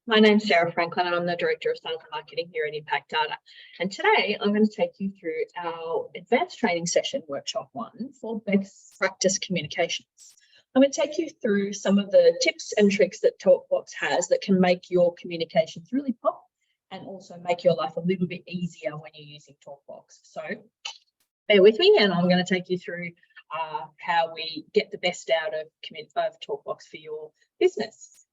My name's Sarah Franklin and I'm the Director of Sales and Marketing here at Impact Data. And today I'm going to take you through our advanced training session, workshop 1, for best practice communications. I'm going to take you through some of the tips and tricks that TalkBox has that can make your communications really pop and also make your life a little bit easier when you're using TalkBox. So bear with me and I'm going to take you through how we get the best out of TalkBox for your business.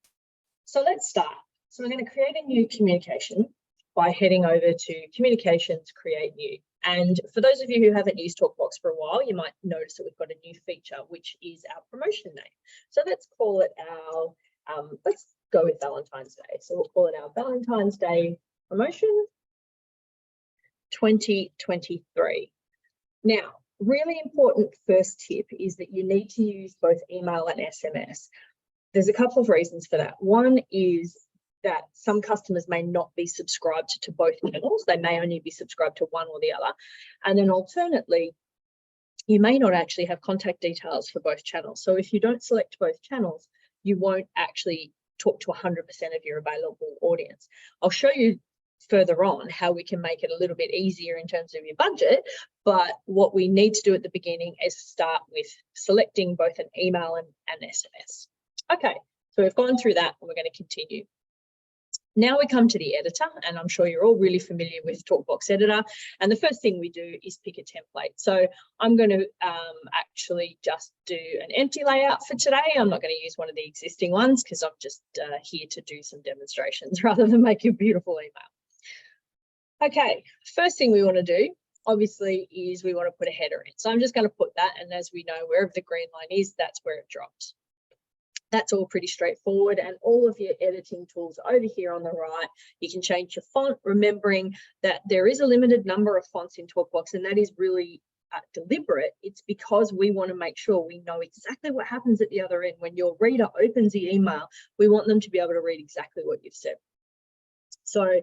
So let's start. So we're going to create a new communication by heading over to Communications, Create New. And for those of you who haven't used TalkBox for a while, you might notice that we've got a new feature, which is our promotion name. So let's call it our, let's go with Valentine's Day. So we'll call it our Valentine's Day Promotion 2023. Now, really important first tip is that you need to use both email and SMS. There's a couple of reasons for that. One is that some customers may not be subscribed to both channels. They may only be subscribed to one or the other. And then alternately, you may not actually have contact details for both channels. So if you don't select both channels, you won't actually talk to 100% of your available audience. I'll show you further on how we can make it a little bit easier in terms of your budget, but what we need to do at the beginning is start with selecting both an email and SMS. Okay, so we've gone through that and we're going to continue. Now we come to the editor, and I'm sure you're all really familiar with TalkBox Editor. And the first thing we do is pick a template. So I'm going to actually just do an empty layout for today. I'm not going to use one of the existing ones because I'm just here to do some demonstrations rather than make a beautiful email. Okay, first thing we want to do, obviously, is we want to put a header in. So I'm just going to put that, and as we know, wherever the green line is, that's where it drops. That's all pretty straightforward, and all of your editing tools over here on the right. You can change your font, remembering that there is a limited number of fonts in TalkBox, and that is really deliberate. It's because we want to make sure we know exactly what happens at the other end. When your reader opens the email, we want them to be able to read exactly what you've said. So,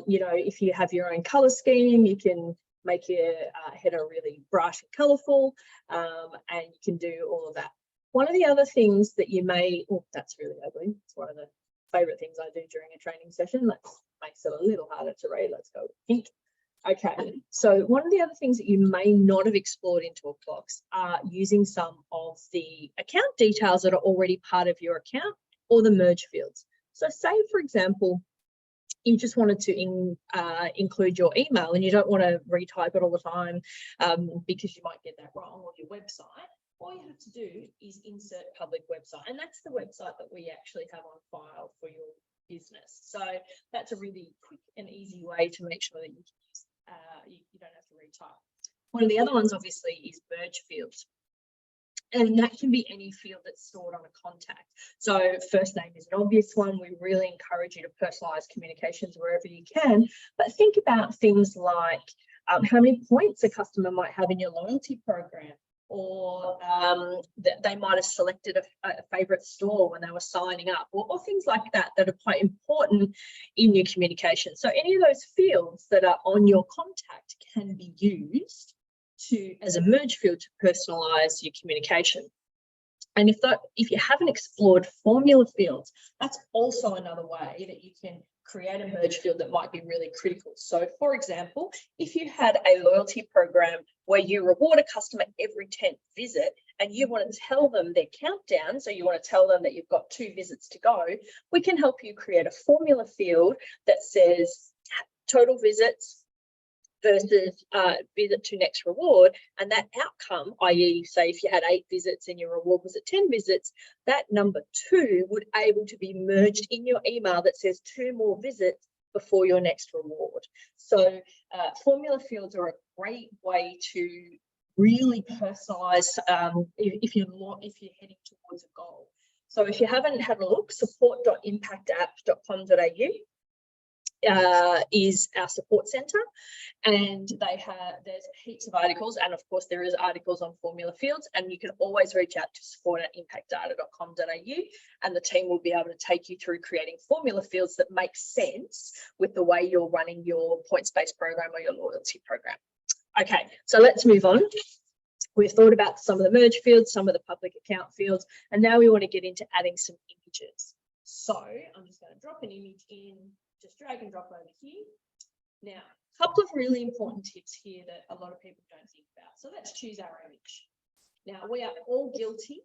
you know, if you have your own color scheme, you can make your header really bright and colorful, and you can do all of that. One of the other things that you may, oh, that's really ugly. It's one of the favorite things I do during a training session. That makes it a little harder to read. Let's go with pink. Okay, so one of the other things that you may not have explored in TalkBox are using some of the account details that are already part of your account or the merge fields. So say, for example, you just wanted to include your email and you don't want to retype it all the time because you might get that wrong on your website. All you have to do is insert public website, and that's the website that we actually have on file for your business. So that's a really quick and easy way to make sure that you don't have to retype. One of the other ones, obviously, is merge fields. And that can be any field that's stored on a contact. So first name is an obvious one. We really encourage you to personalize communications wherever you can. But think about things like how many points a customer might have in your loyalty program, or that they might have selected a favorite store when they were signing up, or things like that that are quite important in your communication. So any of those fields that are on your contact can be used as a merge field to personalize your communication. And if you haven't explored formula fields, that's also another way that you can create a merge field that might be really critical. So for example, if you had a loyalty program where you reward a customer every 10th visit and you want to tell them their countdown, so you want to tell them that you've got 2 visits to go, we can help you create a formula field that says total visits versus visit to next reward, and that outcome, i.e. say if you had 8 visits and your reward was at 10 visits, that number 2 would able to be merged in your email that says 2 more visits before your next reward. So formula fields are a great way to really personalize if you're heading towards a goal. So if you haven't had a look, support.impactapp.com.au is our support center, and there's heaps of articles, and of course there is articles on formula fields, and you can always reach out to support@impactdata.com.au and the team will be able to take you through creating formula fields that make sense with the way you're running your points-based program or your loyalty program. Okay, so let's move on. We've thought about some of the merge fields, some of the public account fields, and now we want to get into adding some images. So I'm just going to drop an image in, just drag and drop over here. Now, a couple of really important tips here that a lot of people don't think about. So let's choose our image. Now, we are all guilty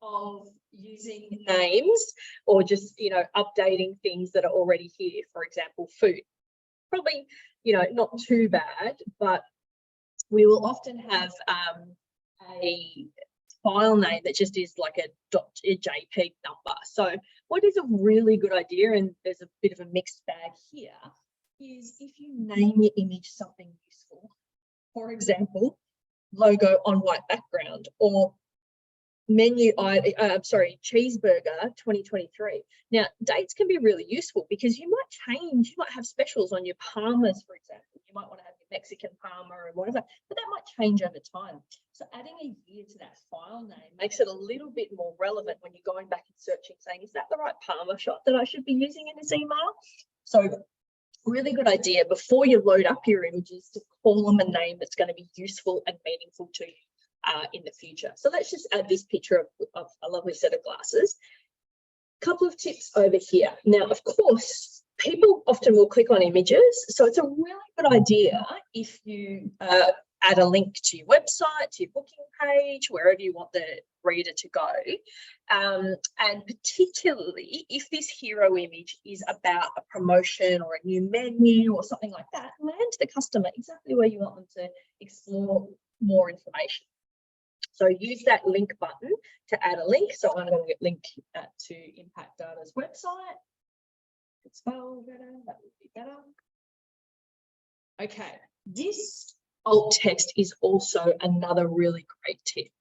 of using names or just, you know, updating things that are already here. For example, food. Probably, you know, not too bad, but we will often have a file name that just is like a .jpg number. So what is a really good idea, and there's a bit of a mixed bag here, is if you name your image something useful. For example, logo on white background, or cheeseburger 2023. Now, dates can be really useful because you might change, you might have specials on your Parmas, for example. You might want to have your Mexican Parma or whatever, but that might change over time. So adding a year to that file name makes it a little bit more relevant when you're going back and searching, saying, is that the right Parma shot that I should be using in this email? So really good idea before you load up your images to call them a name that's going to be useful and meaningful to you in the future. So let's just add this picture of a lovely set of glasses. Couple of tips over here. Now, of course, people often will click on images, so it's a really good idea if you add a link to your website, to your booking page, wherever you want the reader to go. And particularly if this hero image is about a promotion or a new menu or something like that, land the customer exactly where you want them to explore more information. So use that link button to add a link. So I'm going to link to Impact Data's website. It's spelled better, that would be better. Okay, this alt text is also another really great tip.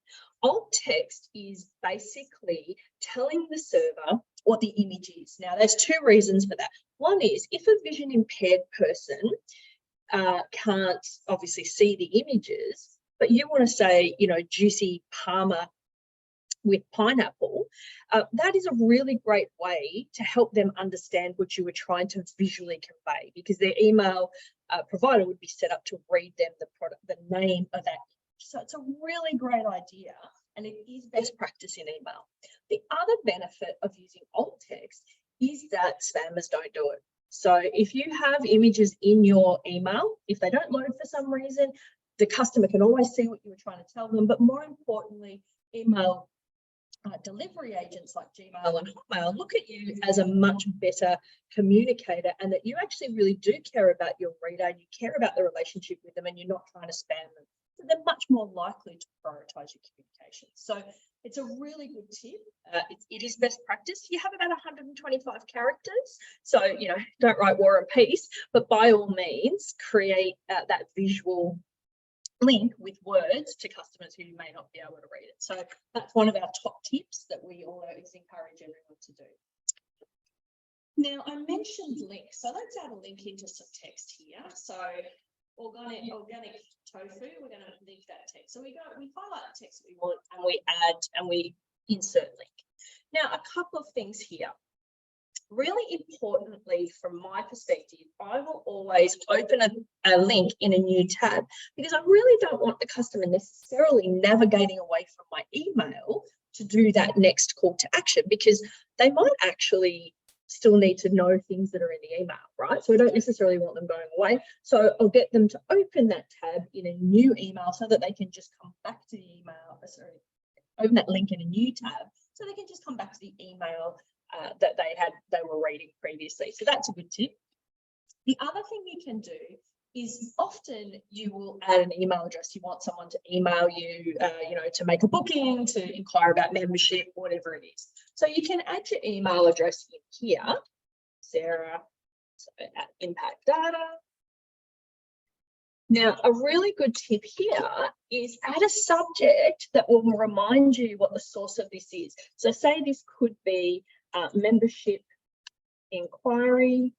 Alt text is basically telling the server what the image is. Now, there's two reasons for that. One is if a vision impaired person can't obviously see the images, but you want to say, you know, juicy Parma with pineapple, that is a really great way to help them understand what you were trying to visually convey, because their email provider would be set up to read them the name of that. So it's a really great idea, and it is best practice in email. The other benefit of using alt text is that spammers don't do it. So if you have images in your email, if they don't load for some reason, the customer can always see what you were trying to tell them. But more importantly, email delivery agents like Gmail and Hotmail look at you as a much better communicator, and that you actually really do care about your reader, you care about the relationship with them, and you're not trying to spam them. So they're much more likely to prioritize your communication. So it's a really good tip. It is best practice. You have about 125 characters, so you know, don't write War and Peace, but by all means create that visual link with words to customers who may not be able to read it. So that's one of our top tips that we always encourage everyone to do. Now, I mentioned links, so let's add a link into some text here. So organic tofu, we're going to link that text. So we highlight the text that we want, and we add and we insert link. Now, a couple of things here. Really importantly, from my perspective, I will always open a link in a new tab, because I really don't want the customer necessarily navigating away from my email to do that next call to action, because they might actually still need to know things that are in the email, right? So I don't necessarily want them going away. So I'll get them to open that tab in a new email so that they can just come back to the email, open that link in a new tab so they can just come back to the email that they were reading previously. So that's a good tip. The other thing you can do is often you will add an email address. You want someone to email you, you know, to make a booking, to inquire about membership, whatever it is. So you can add your email address in here, Sarah, at Impact Data. Now, a really good tip here is add a subject that will remind you what the source of this is. So say this could be membership inquiry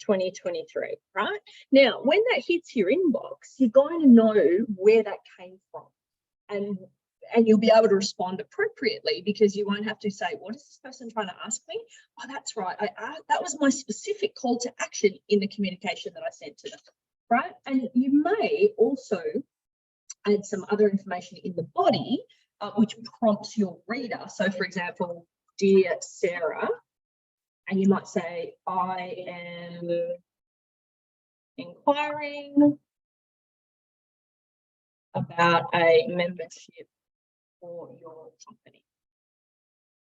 2023, right? Now, when that hits your inbox, you're going to know where that came from, and you'll be able to respond appropriately, because you won't have to say, what is this person trying to ask me? Oh, that's right. That was my specific call to action in the communication that I sent to them, right? And you may also add some other information in the body, which prompts your reader. So, for example, dear Sarah, and you might say, I am inquiring about a membership for your company.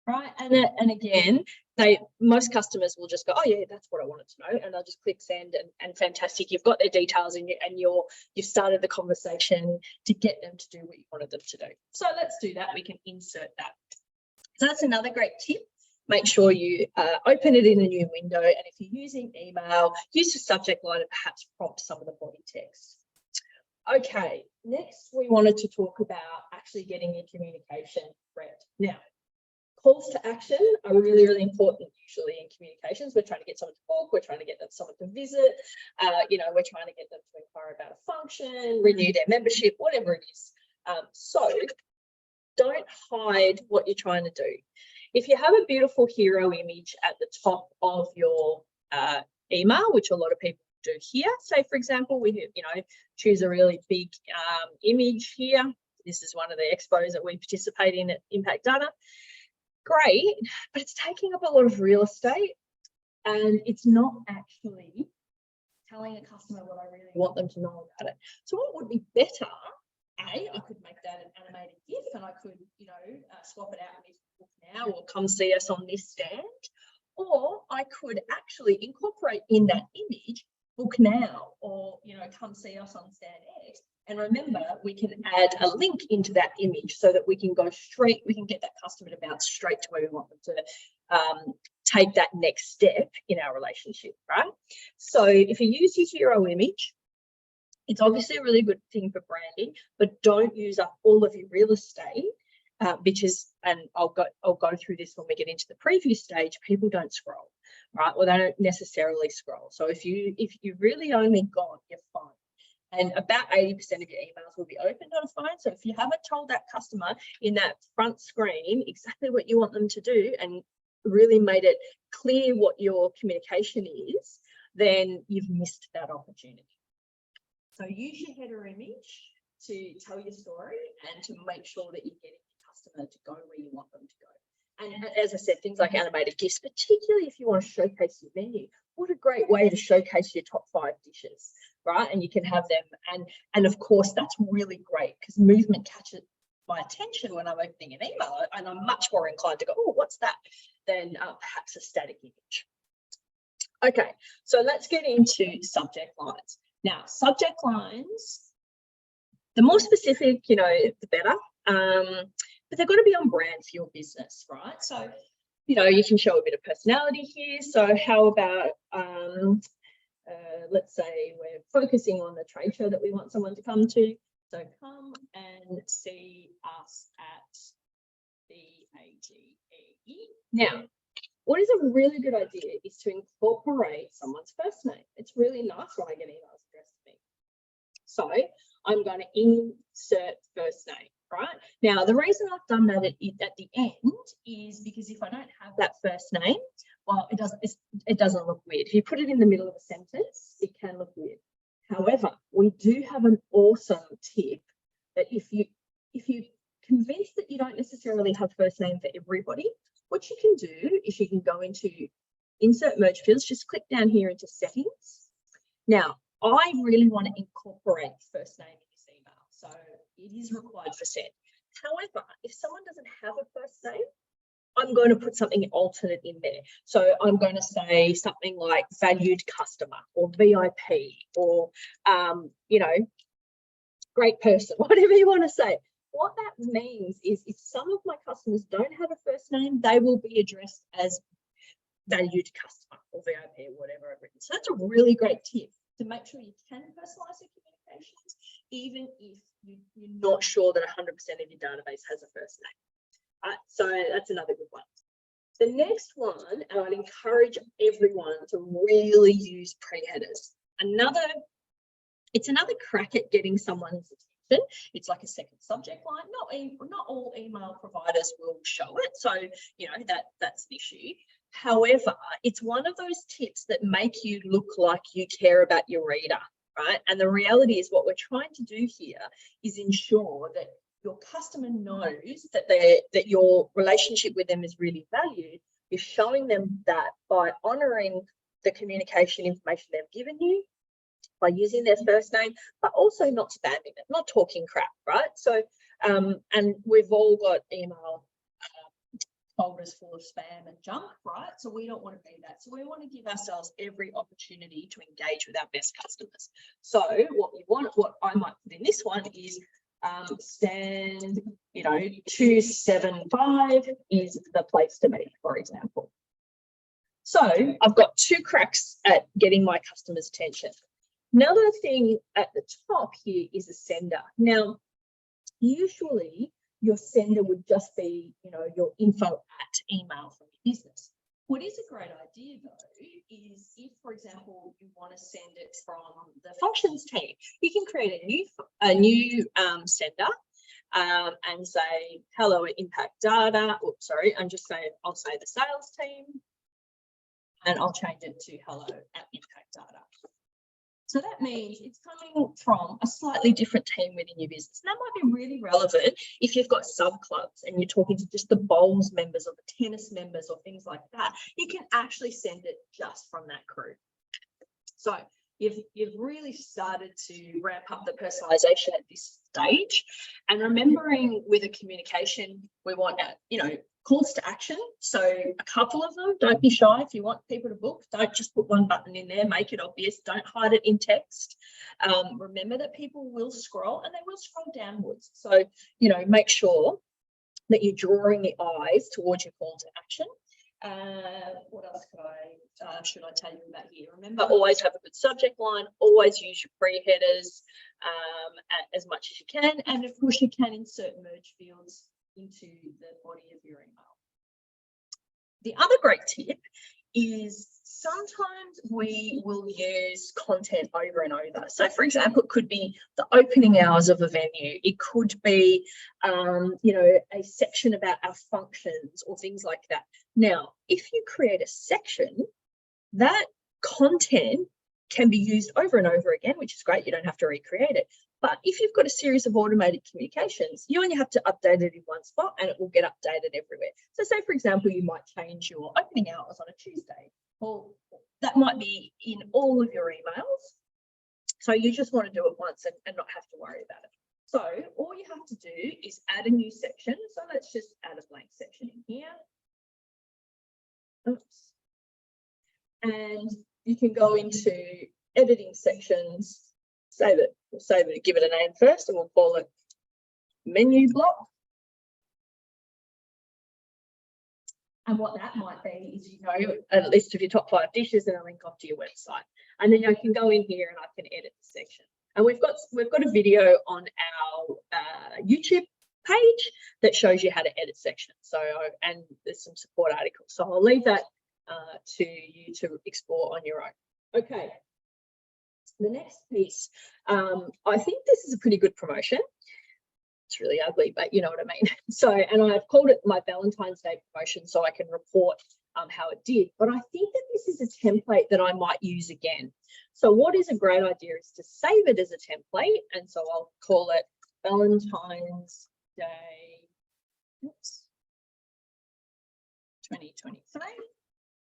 Right, and again, most customers will just go, oh yeah, that's what I wanted to know, and they'll just click send, and fantastic, you've got their details, and you've started the conversation to get them to do what you wanted them to do. So let's do that. We can insert that. So that's another great tip. Make sure you open it in a new window, and if you're using email, use the subject line and perhaps prompt some of the body text. Okay, next we wanted to talk about actually getting your communication read. Now, calls to action are really, really important usually in communications. We're trying to get someone to book, we're trying to get someone to visit, we're trying to get them to inquire about a function, renew their membership, whatever it is. So don't hide what you're trying to do. If you have a beautiful hero image at the top of your email, which a lot of people do here, say for example, we choose a really big image here. This is one of the expos that we participate in at Impact Data. Great, but it's taking up a lot of real estate, and it's not actually telling a customer what I really want them to know about it. So what would be better? I could make that an animated GIF, and I could, swap it out with book now, or come see us on this stand, or I could actually incorporate in that image book now, or come see us on stand X. And remember, we can add a link into that image so that we can get that customer to bounce straight to where we want them to take that next step in our relationship, right? So if you use your hero image, it's obviously a really good thing for branding, but don't use up all of your real estate because, and I'll go through this when we get into the preview stage, people don't scroll, right? Well, they don't necessarily scroll. So if you really only got your phone, and about 80% of your emails will be opened on a phone. So if you haven't told that customer in that front screen exactly what you want them to do and really made it clear what your communication is, then you've missed that opportunity. So use your header image to tell your story and to make sure that you're getting your customer to go where you want them to go. And as I said, things like animated GIFs, particularly if you want to showcase your menu, what a great way to showcase your top 5 dishes, right? And you can have them, and of course that's really great because movement catches my attention when I'm opening an email, and I'm much more inclined to go, oh, what's that, than perhaps a static image. Okay, so let's get into subject lines. Now, subject lines, the more specific, the better. But they've got to be on brand for your business, right? So, you can show a bit of personality here. So how about, let's say we're focusing on the trade show that we want someone to come to. So come and see us at the AGE. Now, what is a really good idea is to incorporate someone's first name. It's really nice when I get emails addressed to me. So I'm going to insert first name. Right now, the reason I've done that at the end is because if I don't have that first name, well, it doesn't look weird. If you put it in the middle of a sentence, it can look weird. However, we do have an awesome tip that if you're convinced that you don't necessarily have first name for everybody, what you can do is you can go into insert merge fields, just click down here into settings. Now, I really want to incorporate first name in this email, so it is required for send. However, if someone doesn't have a first name, I'm going to put something alternate in there. So I'm going to say something like valued customer or VIP or, great person, whatever you want to say. What that means is if some of my customers don't have a first name, they will be addressed as valued customer or VIP or whatever I've written. So that's a really great tip to make sure you can personalize your communications, even if you're not sure that 100% of your database has a first name. So that's another good one. The next one, and I'd encourage everyone to really use pre-headers. It's another crack at getting someone's attention. It's like a second subject line. Not all email providers will show it, so that's an issue. However, it's one of those tips that make you look like you care about your reader, right? And the reality is what we're trying to do here is ensure that your customer knows that that your relationship with them is really valued, you're showing them that by honouring the communication information they've given you, by using their first name, but also not spamming them, not talking crap, right? So, and we've all got email folders full of spam and junk, right? So we don't want to be that. So we want to give ourselves every opportunity to engage with our best customers. So what I might put in this one is stand, 275 is the place to be, for example. So I've got 2 cracks at getting my customers' attention. Another thing at the top here is a sender. Now, usually your sender would just be, your info@email from your business. What is a great idea though is if, for example, you want to send it from the functions team, you can create a new sender and say hello at Impact Data. Oops, sorry, and just say I'll say the sales team, and I'll change it to hello at Impact Data. So that means it's coming from a slightly different team within your business. And that might be really relevant if you've got sub-clubs and you're talking to just the bowls members or the tennis members or things like that. You can actually send it just from that crew. So you've really started to ramp up the personalization at this stage. And remembering with a communication, we want, calls to action. So a couple of them, don't be shy. If you want people to book, don't just put one button in there, make it obvious. Don't hide it in text. Remember that people will scroll and they will scroll downwards. So, make sure that you're drawing the eyes towards your call to action. What else should I tell you about here? Remember, always have a good subject line, always use your pre-headers as much as you can. And of course you can insert merge fields into the body of your email. The other great tip is sometimes we will use content over and over. So for example, it could be the opening hours of a venue. It could be, a section about our functions or things like that. Now, if you create a section, that content can be used over and over again, which is great. You don't have to recreate it. But if you've got a series of automated communications, you only have to update it in one spot and it will get updated everywhere. So say, for example, you might change your opening hours on a Tuesday. Well, that might be in all of your emails. So you just want to do it once and not have to worry about it. So all you have to do is add a new section. So let's just add a blank section in here. Oops. And you can go into editing sections, save it. We'll save it, give it a name first, and we'll call it menu block. And what that might be is, a list of your top 5 dishes and a link off to your website. And then I can go in here and I can edit the section. And we've got a video on our YouTube page that shows you how to edit sections. So, and there's some support articles. So I'll leave that to you to explore on your own. Okay. The next piece, I think this is a pretty good promotion. It's really ugly, but you know what I mean. So, and I've called it my Valentine's Day promotion so I can report how it did. But I think that this is a template that I might use again. So what is a great idea is to save it as a template. And so I'll call it Valentine's Day 2023.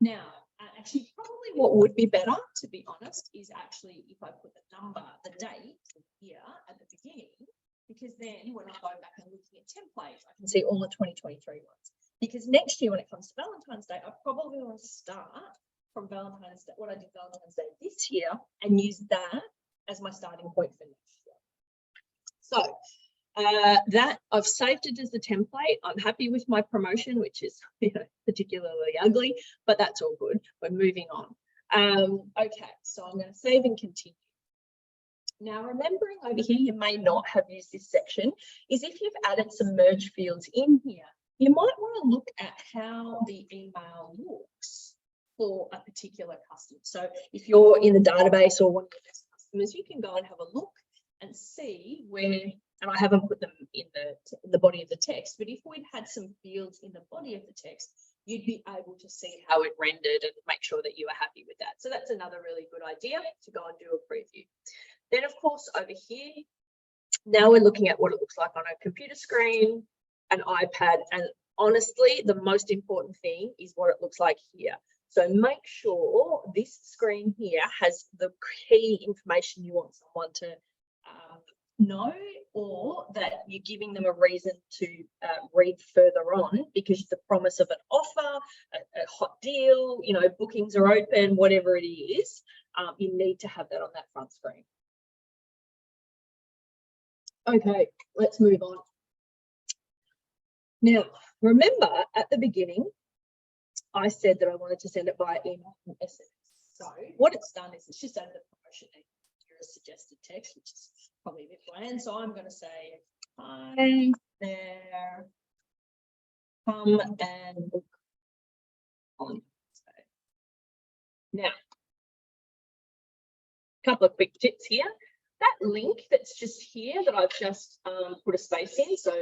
Now, actually, probably what would be better, to be honest, is actually if I put the number, the date here at the beginning, because then when I go back and looking at templates, I can see all the 2023 ones. Because next year, when it comes to Valentine's Day, I probably want to start from Valentine's Day, what I did Valentine's Day this year, and use that as my starting point for next year. So that I've saved it as a template. I'm happy with my promotion, which is particularly ugly, but that's all good. We're moving on. Okay, so I'm going to save and continue. Now, remembering over here, you may not have used this section, is if you've added some merge fields in here, you might want to look at how the email looks for a particular customer. So if you're in the database or one of your best customers, you can go and have a look and see where, and I haven't put them in the body of the text, but if we'd had some fields in the body of the text, you'd be able to see how it rendered and make sure that you are happy with that. So that's another really good idea to go and do a preview. Then, of course, over here, Now we're looking at what it looks like on a computer screen, an iPad, and honestly, the most important thing is what it looks like here. So make sure this screen here has the key information you want someone to know, or that you're giving them a reason to read further on, because the promise of an offer, a hot deal, you know, bookings are open, whatever it is, you need to have that on that front screen. Okay, let's move on. Now, remember at the beginning, I said that I wanted to send it via email and SMS. So what it's done is it's just added a promotion name to a suggested text, which is probably a bit bland. So I'm going to say, hi there, come and book on. Now, a couple of quick tips here. That link that's just here that I've just put a space in, so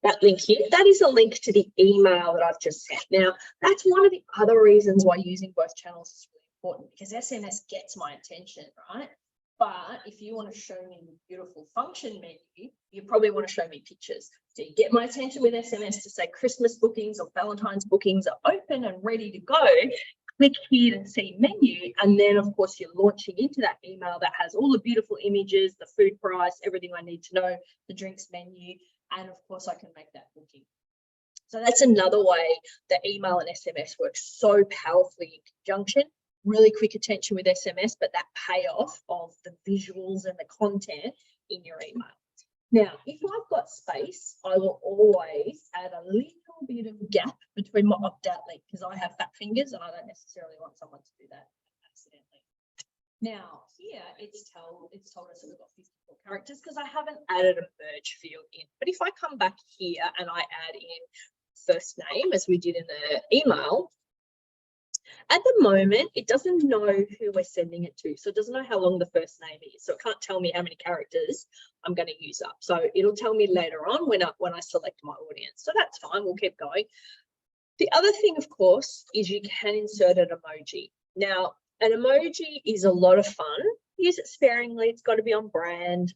that link here, that is a link to the email that I've just sent. Now, that's one of the other reasons why using both channels is really important, because SMS gets my attention, right? But if you want to show me the beautiful function menu, you probably want to show me pictures. So you get my attention with SMS to say Christmas bookings or Valentine's bookings are open and ready to go. Click here to see menu, and then of course you're launching into that email that has all the beautiful images, the food price, everything I need to know, the drinks menu, and of course I can make that booking. So that's another way that email and SMS work so powerfully in conjunction. Really quick attention with SMS, but that payoff of the visuals and the content in your email. Now, if I've got space, I will always add a little bit of gap between my opt-out link, because I have fat fingers and I don't necessarily want someone to do that accidentally. Now, here it's told us that we've got 54 characters because I haven't added a merge field in. But if I come back here and I add in first name, as we did in the email, at the moment, it doesn't know who we're sending it to. So it doesn't know how long the first name is. So it can't tell me how many characters I'm going to use up. So it'll tell me later on when I select my audience. So that's fine. We'll keep going. The other thing, of course, is you can insert an emoji. Now, an emoji is a lot of fun. Use it sparingly. It's got to be on brand.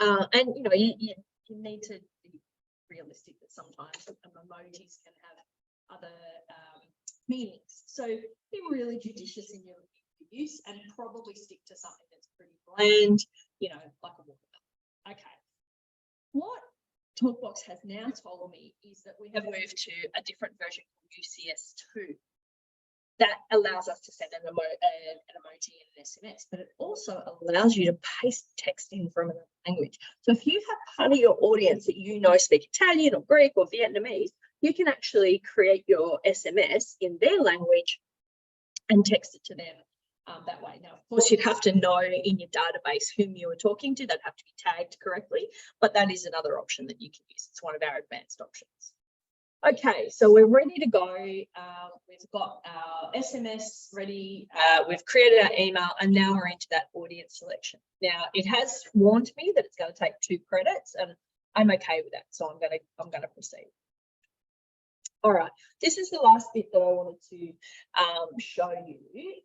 And, you know, you need to be realistic that sometimes emojis can have other meanings. So be really judicious in your use and probably stick to something that's pretty bland, you know, like a watermelon. Okay. What TalkBox has now told me is that we have moved to a different version called UCS2. That allows us to send an emoji and an SMS, but it also allows you to paste text in from another language. So if you have part of your audience that you know speak Italian or Greek or Vietnamese, you can actually create your SMS in their language and text it to them that way. Now, of course, you'd have to know in your database whom you were talking to. They'd have to be tagged correctly, but that is another option that you can use. It's one of our advanced options. Okay, so we're ready to go. We've got our SMS ready. We've created our email, and now we're into that audience selection. Now, it has warned me that it's going to take 2 credits, and I'm okay with that. So I'm going to proceed. All right, this is the last bit that I wanted to show you,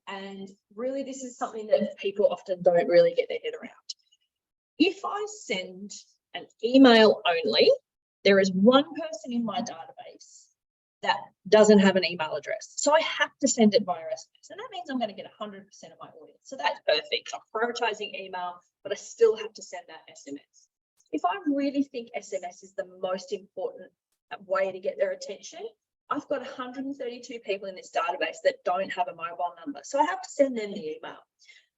and really this is something that people often don't really get their head around. If I send an email only, there is one person in my database that doesn't have an email address. So I have to send it via SMS, and that means I'm going to get 100% of my audience. So that's perfect. I'm prioritizing email, but I still have to send that SMS. If I really think SMS is the most important way to get their attention, I've got 132 people in this database that don't have a mobile number. So I have to send them the email.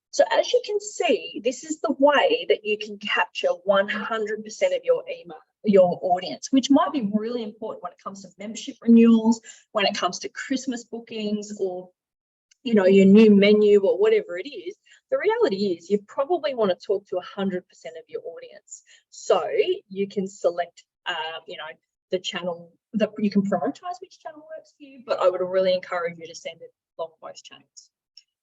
So as you can see, this is the way that you can capture 100% of your audience, which might be really important when it comes to membership renewals, when it comes to Christmas bookings, or, you know, your new menu or whatever it is. The reality is you probably want to talk to 100% of your audience. So you can select, you know, the channel that you can prioritize which channel works for you, but I would really encourage you to send it along both channels.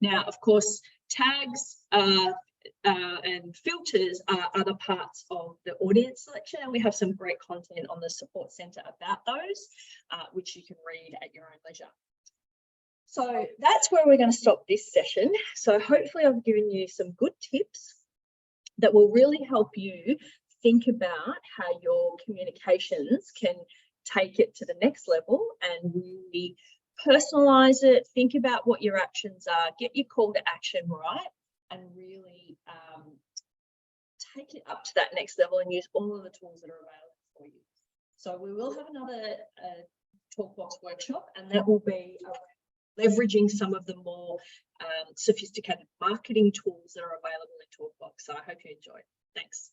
Now, of course, tags and filters are other parts of the audience selection, and we have some great content on the support center about those, which you can read at your own leisure. So that's where we're going to stop this session. So hopefully I've given you some good tips that will really help you think about how your communications can take it to the next level and really personalize it, think about what your actions are, get your call to action right, and really take it up to that next level and use all of the tools that are available for you. So we will have another TalkBox workshop, and that will be leveraging some of the more sophisticated marketing tools that are available in TalkBox. So I hope you enjoyed. Thanks.